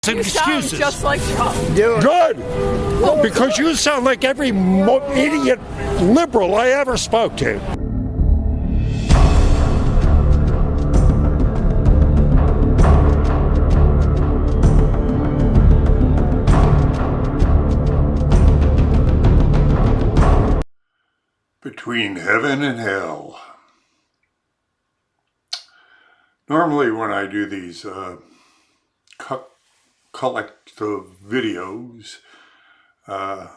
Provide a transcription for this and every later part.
You sound excuses. just like Trump. Good. Because you sound like every idiot liberal I ever spoke to. Between heaven and hell. Normally when I do these collective videos, I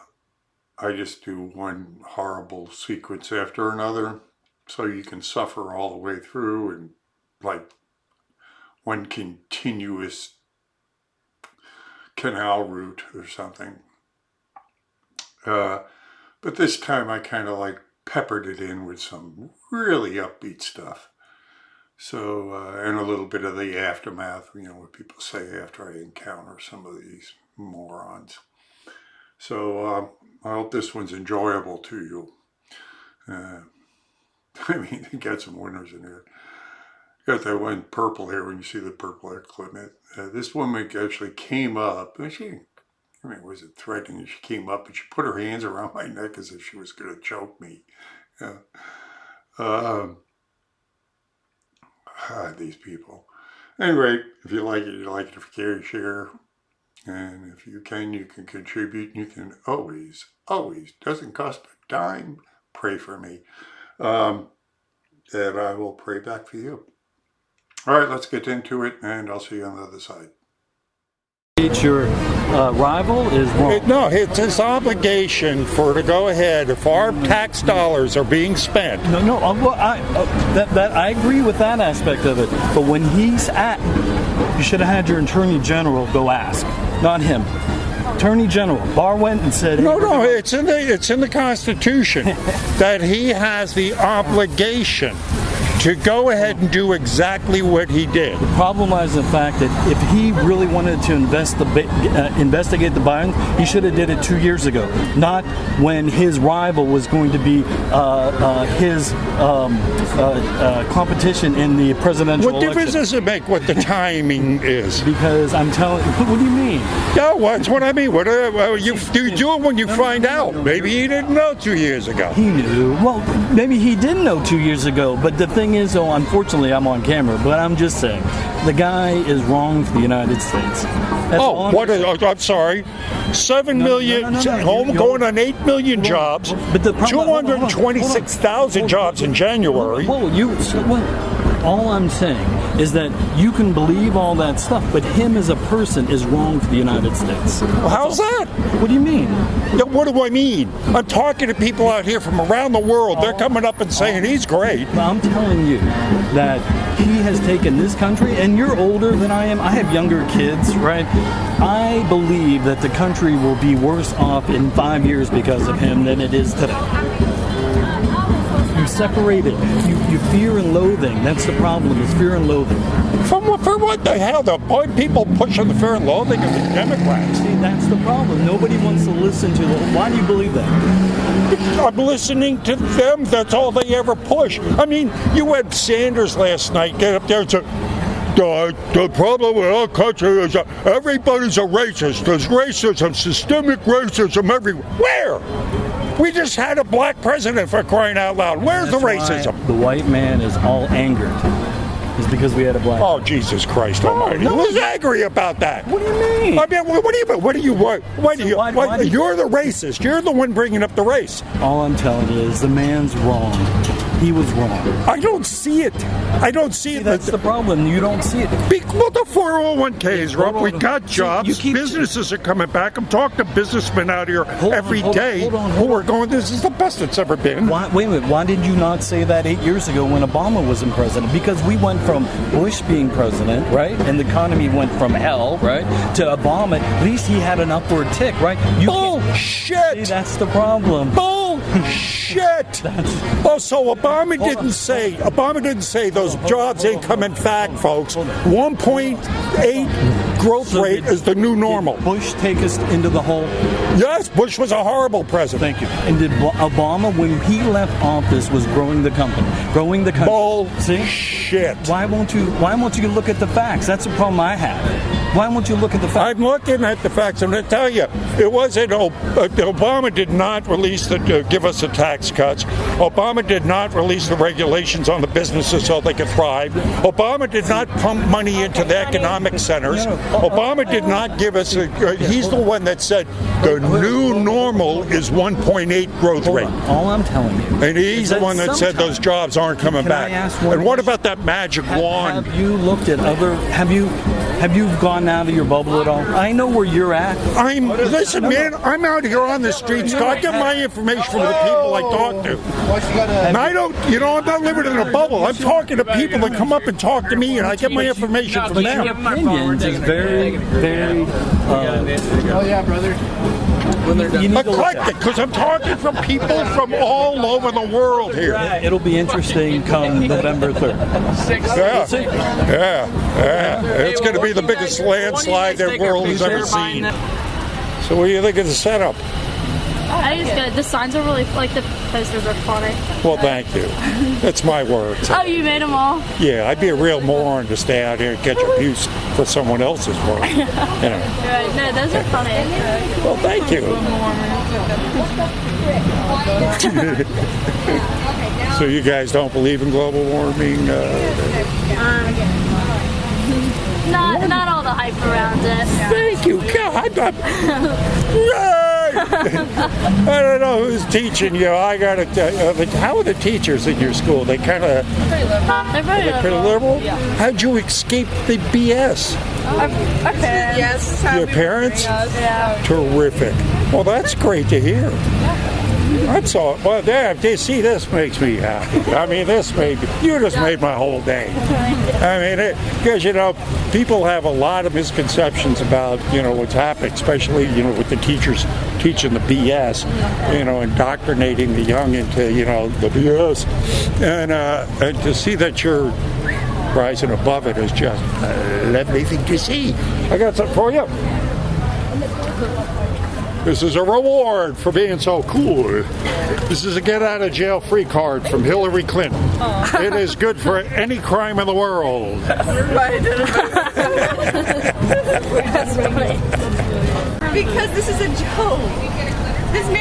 just do one horrible sequence after another, so you can suffer all the way through and like one continuous canal route or something. But this time I kind of like peppered it in with some really upbeat stuff. So, and a little bit of the aftermath, you know, what people say after I encounter some of these morons. So, I hope this one's enjoyable to you. I mean, you got some winners in here. You got that one purple here when you see the purple equipment. This woman actually came up, and was it threatening? She came up and she put her hands around my neck as if she was going to choke me. These people. Anyway, if you like it, if you care, share. And if you can contribute. You can always, doesn't cost a dime, pray for me. And I will pray back for you. All right, let's get into it, and I'll see you on the other side. Your rival is wrong. No, it's his obligation to go ahead if our tax dollars are being spent. No. I agree with that aspect of it. But when he's you should have had your Attorney General go ask, not him. Attorney General Barr went and said, "No, it's in the Constitution that he has the obligation to go ahead and do exactly what he did." The problem lies in the fact that if he really wanted to investigate the Biden, he should have did it 2 years ago, not when his rival was going to be his competition in the presidential election. What difference does it make what the timing is? Because I'm telling you, what do you mean? Yeah, that's what I mean. You do it when you find out. Maybe he didn't know 2 years ago. He knew. Well, maybe he didn't know 2 years ago, but the thing is, unfortunately, I'm on camera, but I'm just saying, the guy is wrong for the United States. I'm sorry. 7 million, going on 8 million jobs, but 226,000 jobs in January. All I'm saying is that you can believe all that stuff, but him as a person is wrong for the United States. Well, how's that? What do you mean? Yeah, what do I mean? I'm talking to people out here from around the world. They're coming up and saying he's great. Well, I'm telling you that he has taken this country, and you're older than I am. I have younger kids, right? I believe that the country will be worse off in 5 years because of him than it is today. You separate it. You fear and loathing. That's the problem, is fear and loathing. For what the hell? The people pushing the fear and loathing of the Democrats. See, that's the problem. Nobody wants to listen to them. Why do you believe that? I'm listening to them. That's all they ever push. I mean, you had Sanders last night get up there and say, the problem with our country is that everybody's a racist. There's racism, systemic racism everywhere. Where? We just had a black president, for crying out loud. Where's the racism? The white man is all angered. It's because we had a black. Oh, Jesus Christ Almighty! Who's angry about that? What do you mean? I mean, what do you mean? What do you want? You're the racist. You're the one bringing up the race. All I'm telling you is the man's wrong. He was wrong. I don't see it. That's the problem. You don't see it. Well, the 401ks are up. We got jobs. Businesses are coming back. I'm talking to businessmen out here every day who are going, this is the best it's ever been. Wait a minute. Why did you not say that 8 years ago when Obama wasn't president? Because we went from Bush being president, right? And the economy went from hell, right? To Obama. At least he had an upward tick, right? Bullshit! See, that's the problem. Bullshit! So Obama didn't say those jobs ain't coming back, folks. 1.8 growth rate is the new normal. Did Bush take us into the hole? Yes, Bush was a horrible president. Thank you. And did Obama, when he left office, was growing the country? Bullshit. Why won't you look at the facts? That's the problem I have. Why won't you look at the facts? I'm looking at the facts. I'm going to tell you, it wasn't. Obama did not release give us the tax cuts. Obama did not release the regulations on the businesses so they could thrive. Obama did not pump money into the economic centers. Obama did not give us. He's the one that said the new normal is 1.8 growth rate. All I'm telling you. And he's the one that said those jobs aren't coming back. And what about that magic wand? Have you looked at other? Have you gone out of your bubble at all? I know where you're at. Listen, man. I'm out here on the streets. I get my information from the people I talk to. And I don't. I'm not living in a bubble. I'm talking to people that come up and talk to me, and I get my information from them. Opinions is very, very. Oh yeah, brother. Eclectic, because I'm talking from people from all over the world here. It'll be interesting come November 3rd. Yeah. It's going to be the biggest landslide the world has ever seen. So what do you think of the setup? I think it's good. The signs are really, the posters are funny. Well, thank you. That's my word. Oh, you made them all? Yeah, I'd be a real moron to stay out here and catch abuse for someone else's work. Right. No, those are funny. Well, thank you. So you guys don't believe in global warming? Not all the hype around it. Thank you, God. I don't know who's teaching you. I got to tell you. How are the teachers in your school? They kind of... They're pretty liberal? Yeah. How'd you escape the BS? Our parents. Yes. Your parents? Yeah. Terrific. Well, that's great to hear. That's all. Well, damn, see, this makes me happy. I mean, you just made my whole day. I mean, because, people have a lot of misconceptions about, what's happening, especially, with the teachers teaching the BS, indoctrinating the young into, the BS. And to see that you're rising above it is just a lovely thing to see. I got something for you. This is a reward for being so cool. This is a get-out-of-jail-free card from Hillary Clinton. It is good for any crime in the world. Because this is a joke.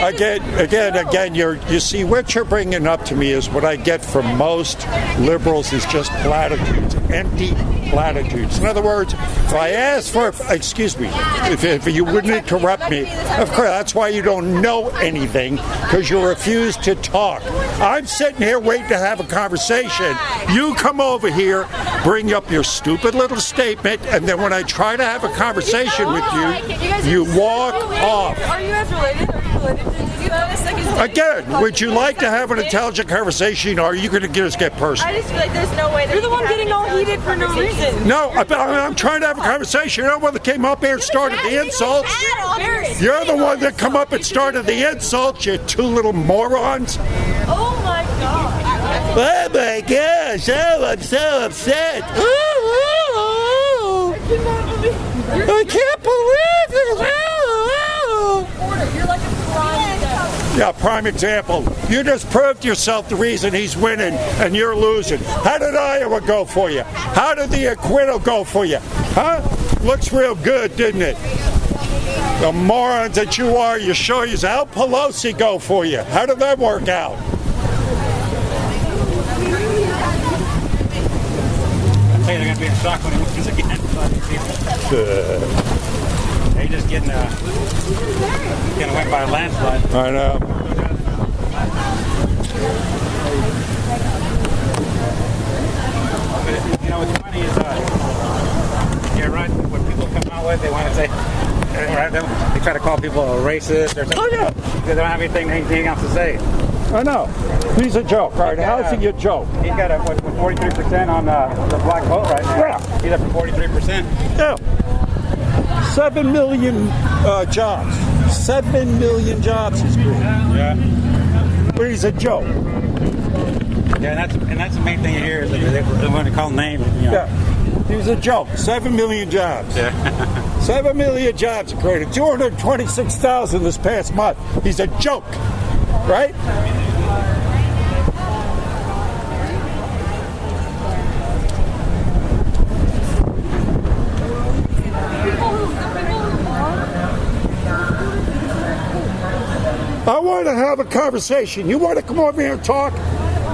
Again, you see, what you're bringing up to me is what I get from most liberals is just platitudes, empty platitudes. In other words, if I ask for, excuse me, if you wouldn't interrupt me, of course, that's why you don't know anything, because you refuse to talk. I'm sitting here waiting to have a conversation. You come over here, bring up your stupid little statement, and then when I try to have a conversation with you, you walk off. Are you guys related? Again, would you like to have an intelligent conversation, or are you going to just get personal? I just feel like there's no way that you're the one getting all heated for no reason. No, I'm trying to have a conversation. You're the one that came up here and started the insults. You're the one that come up and started the insults, you two little morons. Oh my God. Oh my gosh, I'm so upset. I can't believe this. You're like a prime example. Yeah, prime example. You just proved yourself the reason he's winning and you're losing. How did Iowa go for you? How did the acquittal go for you? Huh? Looks real good, didn't it? The morons that you are, you show you. How Pelosi go for you? How did that work out? I think they're going to be in shock when he wins again. He's just getting win by a landslide. I know. What's funny is, right, when people come out with, they want to say, right, they try to call people a racist or something. Oh, yeah. Because they don't have anything else to say. I know. He's a joke, right? How's he a joke? He's got 43% on the black vote right now. Yeah. He's up for 43%. Yeah. 7 million jobs. 7 million jobs he's created. Yeah. But he's a joke. Yeah, and that's the main thing here is that they want to call names. Yeah. He's a joke. 7 million jobs. Yeah. 7 million jobs created. 226,000 this past month. He's a joke. Right? I want to have a conversation. You want to come over here and talk?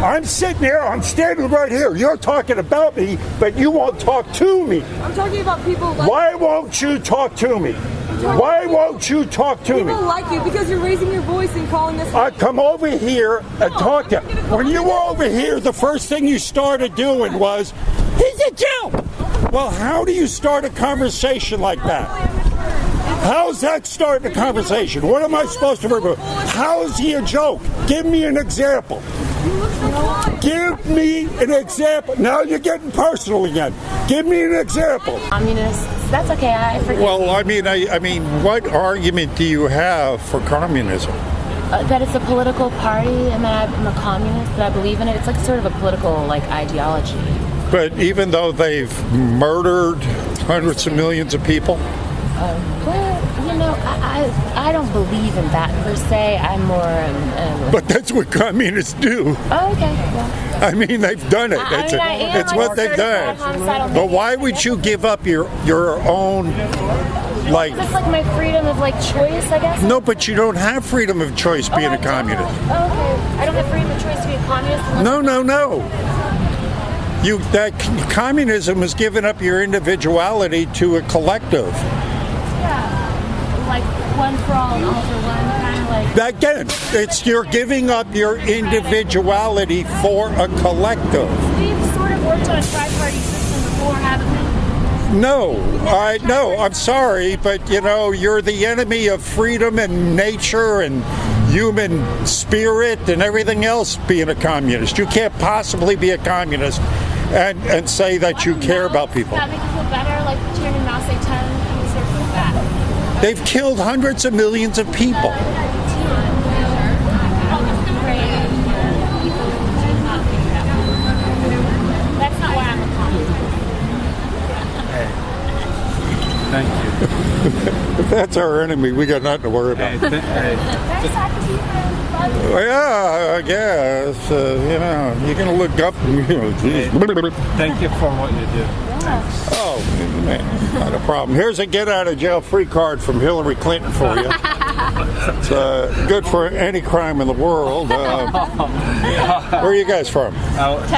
I'm sitting here. I'm standing right here. You're talking about me, but you won't talk to me. I'm talking about people like Why won't you talk to me? Why won't you talk to me? people like you because you're raising your voice and calling us. I come over here and talk to you. When you were over here, the first thing you started doing was, he's a Jew. Well, how do you start a conversation like that? How's that starting a conversation? What am I supposed to remember? How is he a joke? Give me an example. Give me an example. Now you're getting personal again. Give me an example. Communists. That's okay. I forget. Well, I mean, what argument do you have for communism? That it's a political party, and that I'm a communist. That I believe in it. It's like sort of a political ideology. But even though they've murdered hundreds of millions of people? Well, I don't believe in that per se. I'm more. But that's what communists do. Oh, okay. Well, I mean, they've done it. It's what they've done. But why would you give up your own, It's like my freedom of choice, I guess. No, but you don't have freedom of choice being a communist. Oh, okay. I don't have freedom of choice to be a communist. No. That communism is giving up your individuality to a collective. Yeah, like one for all and all for one, kind of like. Again, you're giving up your individuality for a collective. We've sort of worked on a tri-party system before, haven't we? No, I'm sorry, but you're the enemy of freedom and nature and human spirit and everything else being a communist. You can't possibly be a communist and say that you care about people. Does that make you feel better? Like turning Mao Zedong sort of like that? They've killed hundreds of millions of people. That's not why I'm a communist. Thank you. If that's our enemy, we got nothing to worry about. Well, yeah, I guess. You're going to look up and, geez. Thank you for what you do. Oh, man, not a problem. Here's a get-out-of-jail-free card from Hillary Clinton for you. It's good for any crime in the world. Where are you guys from?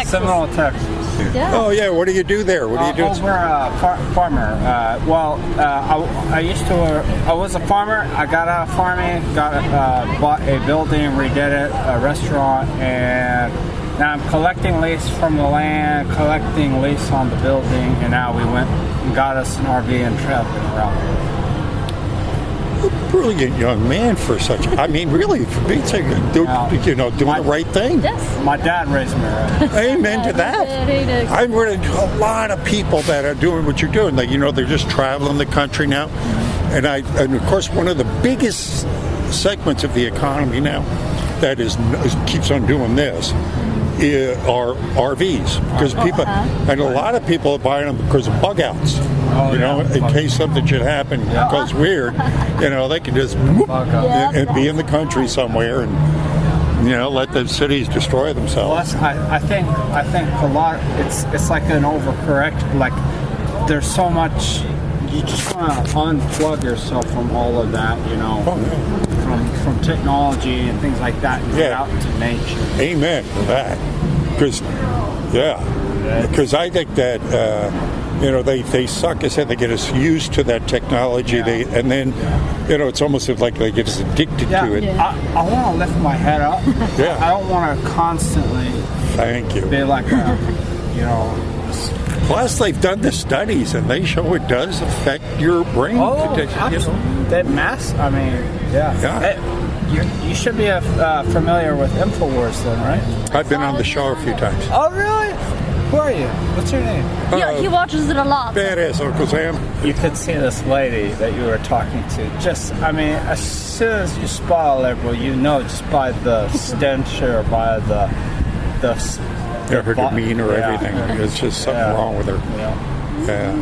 Seminole, Texas. Yeah. Oh, yeah. What do you do there? What do you do? We're a farmer. I was a farmer. I got out of farming, bought a building, redid it, a restaurant, and now I'm collecting lease from the land, collecting lease on the building, and now we went and got us an RV and traveling around. Brilliant young man for such. I mean, really, for being doing the right thing. Yes. My dad raised me right. Amen to that. I've run into a lot of people that are doing what you're doing. They're just traveling the country now, and of course one of the biggest segments of the economy now that keeps on doing this are RVs, because people and a lot of people are buying them because of bug outs. In case something should happen, goes weird, they can just and be in the country somewhere and let the cities destroy themselves. Plus, I think a lot. It's like an overcorrect. Like there's so much. You just want to unplug yourself from all of that, from technology and things like that, and get out into nature. Amen to that. Because I think that they suck. I said they get us used to that technology. And then it's almost like they get us addicted to it. I want to lift my head up. I don't want to constantly. Thank you. Be like Plus, they've done the studies, and they show it does affect your brain. Absolutely. That mass. I mean, you should be familiar with InfoWars, then, right? I've been on the show a few times. Oh, really? Who are you? What's your name? He watches it a lot. Badass Uncle Sam. You could see this lady that you were talking to. As soon as you spot a liberal, just by the stench or by the her demeanor, everything. There's just something wrong with her. Yeah.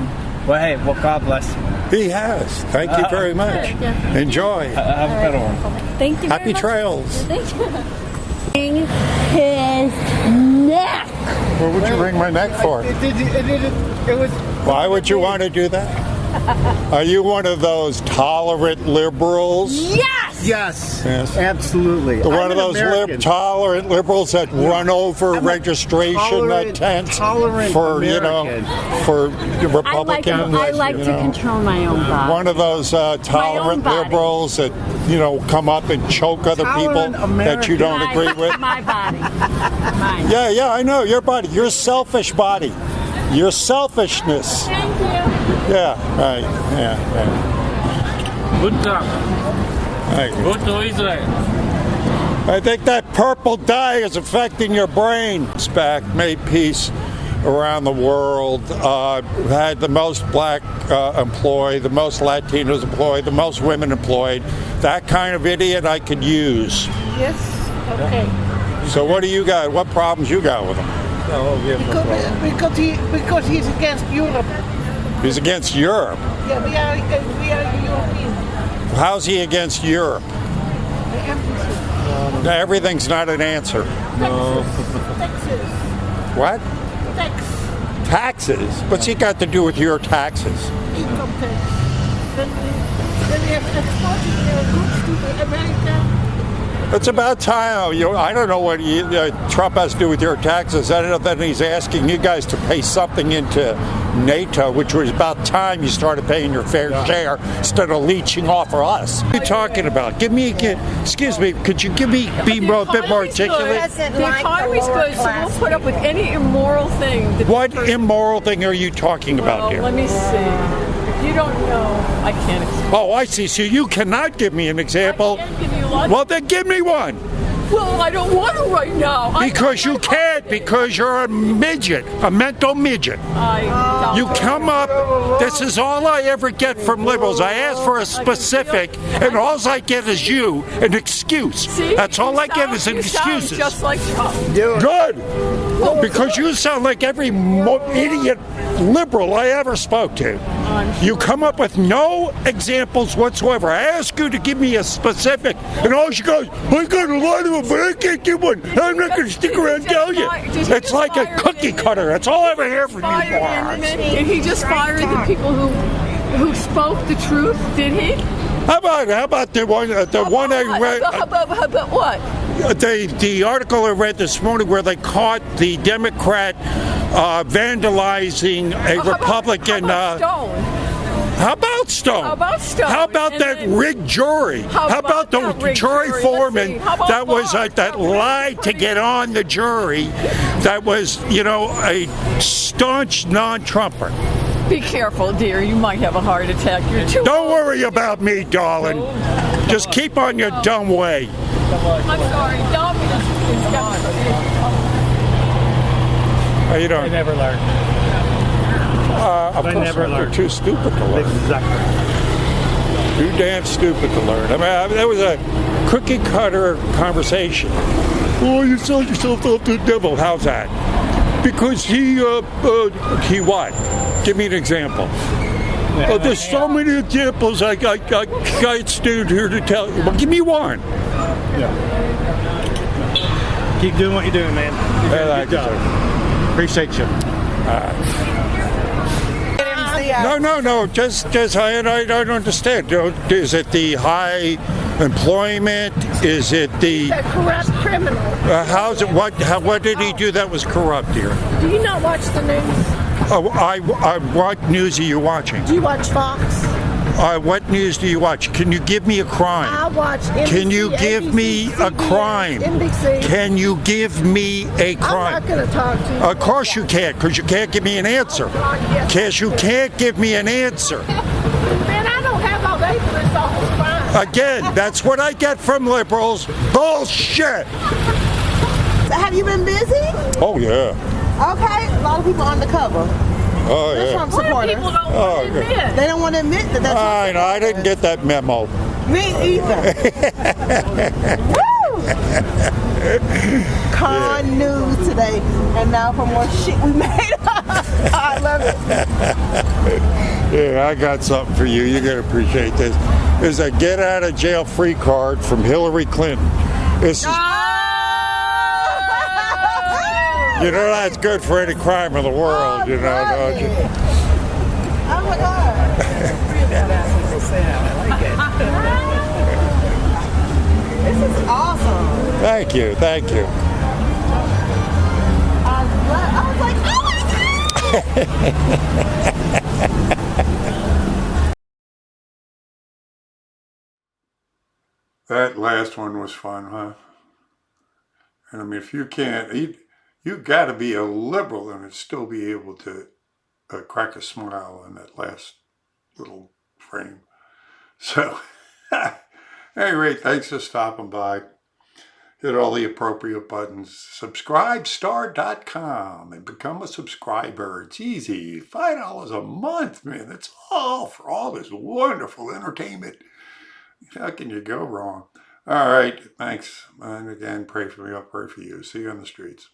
Well, hey, God bless you. He has. Thank you very much. Enjoy. Have a good one. Thank you. Happy trails. Thank you. His neck. What would you wring my neck for? It was. Why would you want to do that? Are you one of those tolerant liberals? Yes! Yes. Yes. Absolutely. One I'm of an those American. tolerant liberals that run over I'm a registration tents tolerant for American. for Republicans. I like to control my own body. One of those tolerant body. liberals that come up and choke other Tolerant people that you don't agree with. My body. Mine. Yeah, I know your body, your selfish body, your selfishness. Thank you. Yeah, right. Yeah. Good job. Thank you. Good to Israel. I think that purple dye is affecting your brain. It's back, made peace around the world, had the most black employed, the most Latinos employed, the most women employed. That kind of idiot I could use. Yes. Okay. So what do you got? What problems you got with him? Because he's against Europe. He's against Europe. Yeah, we are European. How's he against Europe? No, everything's not an answer. Taxes. What? Tax. Taxes? What's he got to do with your taxes? Income tax. Then we have exported goods to America. It's about time. I don't know what Trump has to do with your taxes. Other than he's asking you guys to pay something into NATO, which was about time you started paying your fair share instead of leeching off of us. What are you talking about? Excuse me, could you be a bit more articulate? The economy's good, so we'll put up with any immoral thing. What immoral thing are you talking about here? Let me see. If you don't know, I can't explain. Oh, I see. So you cannot give me an example. I can give you lots. Well, then give me one. Well, I don't want to right now. Because you can't, because you're a midget, a mental midget. You come up, this is all I ever get from liberals. I ask for a specific, and all I get is an excuse. See? That's all I get is an excuses. Just like Trump. Good. Because you sound like every idiot liberal I ever spoke to. You come up with no examples whatsoever. I ask you to give me a specific, and all she goes, I got a lot of them, but I can't give one. I'm not going to stick around and tell you. It's like a cookie cutter. That's all I ever hear from you. Did he just fire the people who spoke the truth? Did he? How about the one I read? How about what? The article I read this morning where they caught the Democrat vandalizing a Republican. How about Stone? How about Stone? How about that rigged jury? How about the jury foreman that lied to get on the jury? That was, a staunch non-Trumper. Be careful, dear. You might have a heart attack. You're too. Don't worry about me, darling. Just keep on your dumb way. I'm sorry, dumb. How you doing? I never learned. Of course never not. You're learned. too stupid to learn. Exactly. Too damn stupid to learn. I mean, that was a cookie cutter conversation. Oh, you sold yourself up to the devil. How's that? Because he what? Give me an example. There's so many examples I got stood here to tell you. Well, give me one. Yeah. Keep doing what you're doing, man. You're doing a good job. Appreciate you. No. Just I don't understand. Is it the high employment? Is it the corrupt criminal? how's it? What did he do that was corrupt here? Do you not watch the news? What news are you watching? Do you watch Fox? What news do you watch? Can you give me a crime? I watch NBC, Can you give ABC, me a CBS, crime? NBC. Can you give me a crime? I'm not going to talk to you. Of course you can't, because you can't give me an answer. Because you can't give me an answer. Man, I don't have all day for this all crime. Again, that's what I get from liberals. Bullshit. Have you been busy? Oh, yeah. Okay, a lot of people on the cover. Oh, They're yeah. Trump supporters. People don't want to admit. They don't want to admit that they're Trump I know, I didn't get that memo. Me either. Woo! Con news today, and now for more shit we made up. I love it. Yeah, I got something for you. You're going to appreciate this. There's a get out of jail free card from Hillary Clinton. This is, you know, that's good for any crime in the world, don't you? Oh my God. This is awesome. Thank you, thank you. I was like, oh my That last one was fun, huh? And I mean, if you can't, you've got to be a liberal and still be able to crack a smile in that last little frame. So, anyway, thanks for stopping by. Hit all the appropriate buttons. Subscribestar.com and become a subscriber. It's easy. $5 a month, man. That's all for all this wonderful entertainment. How can you go wrong? All right. Thanks. And again, pray for me. I'll pray for you. See you on the streets.